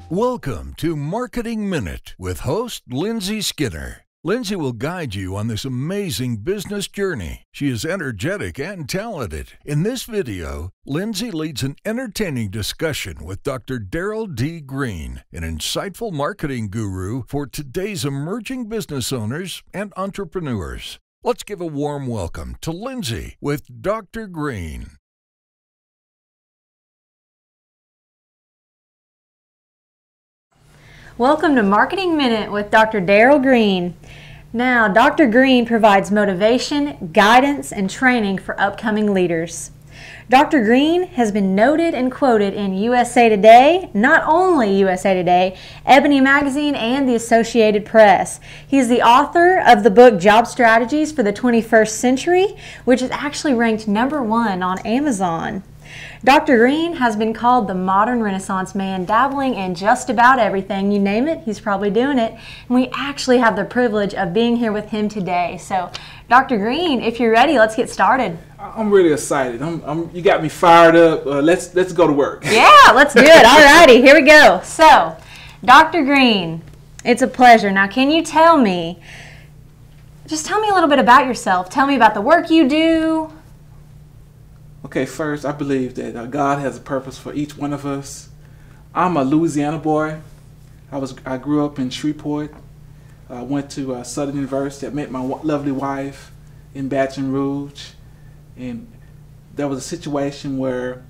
Welcome to Marketing Minute with host Lindsay Skinner. Lindsay will guide you on this amazing business journey. She is energetic and talented. In this video, Lindsay leads an entertaining discussion with Dr. Daryl D. Green, an insightful marketing guru for today's emerging business owners and entrepreneurs. Let's give a warm welcome to Lindsay with Dr. Green. Welcome to Marketing Minute with Dr. Daryl Green. Now, Dr. Green provides motivation, guidance, and training for upcoming leaders. Dr. Green has been noted and quoted in USA Today, not only USA Today, Ebony Magazine, and the Associated Press. He is the author of the book Job Strategies for the 21st Century, which is actually ranked #1 on Amazon. Dr. Green has been called the modern Renaissance man, dabbling in just about everything. You name it, he's probably doing it. And we actually have the privilege of being here with him today. So, Dr. Green, if you're ready, let's get started. I'm really excited. You got me fired up. Let's go to work. Yeah, let's do it. All righty, here we go. So, Dr. Green, it's a pleasure. Now, can you tell me a little bit about yourself. Tell me about the work you do. Okay, first, I believe that God has a purpose for each one of us. I'm a Louisiana boy. I grew up in Shreveport. I went to Southern University. I met my lovely wife in Baton Rouge. And there was a situation where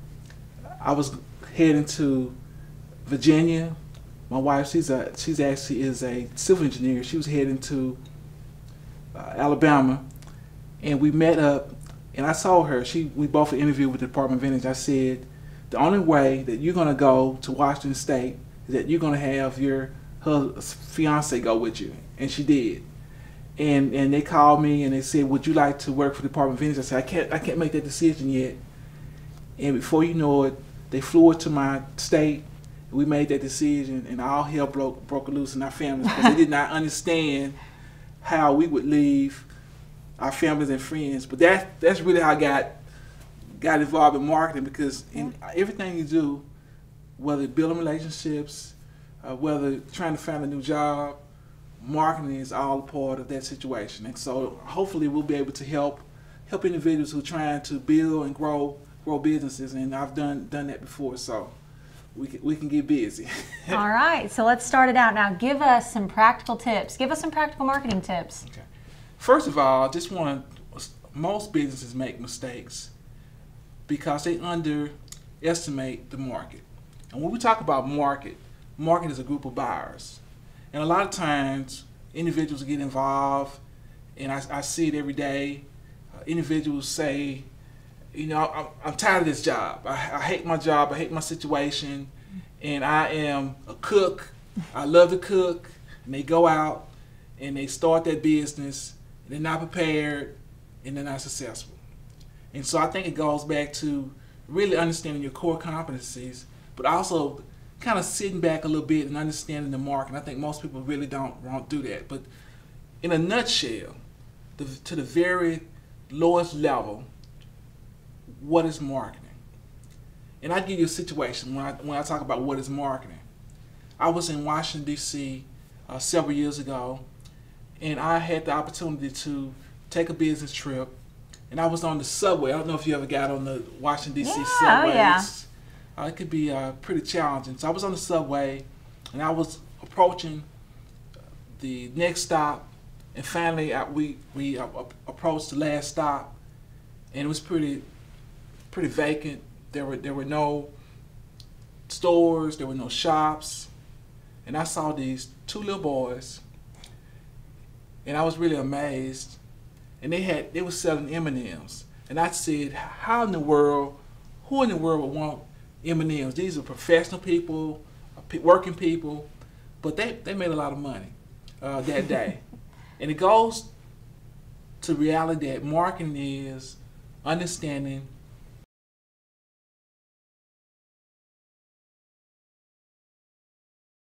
I was heading to Virginia. My wife, she's actually is a civil engineer. She was heading to Alabama, and we met up. And I saw her. We both interviewed with the Department of Energy. I said, the only way that you're going to go to Washington State is that you're going to have her fiance go with you. And she did. And they called me and they said, would you like to work for the Department of Energy? I said, I can't make that decision yet. And before you know it, they flew her to my state. We made that decision, and all hell broke loose in our families because they did not understand how we would leave our families and friends. But that's really how I got involved in marketing, because in everything you do, whether building relationships, whether trying to find a new job, marketing is all a part of that situation. And so hopefully we'll be able to help individuals who are trying to build and grow businesses, and I've done that before, so we can get busy. All right, so let's start it out now. Give us some practical tips. Give us some practical marketing tips. Okay. First of all, most businesses make mistakes because they underestimate the market. And when we talk about market is a group of buyers. And a lot of times, individuals get involved, and I see it every day. Individuals say, I'm tired of this job. I hate my job. I hate my situation. And I am a cook. I love to cook. And they go out and they start that business. They're not prepared, and they're not successful. And so I think it goes back to really understanding your core competencies, but also kind of sitting back a little bit and understanding the market. And I think most people really won't do that. But in a nutshell, to the very lowest level, what is marketing? And I give you a situation when I talk about what is marketing. I was in Washington, D.C. Several years ago, and I had the opportunity to take a business trip, and I was on the subway. I don't know if you ever got on the Washington, D.C. subway. Oh, yeah. It could be pretty challenging. So I was on the subway, and I was approaching the next stop, and finally we approached the last stop, and it was pretty vacant. There were no stores, there were no shops, and I saw these two little boys. And I was really amazed, and they were selling M&Ms. And I said, who in the world would want M&Ms? These are professional people, working people, but they made a lot of money that day. And it goes to reality that marketing is understanding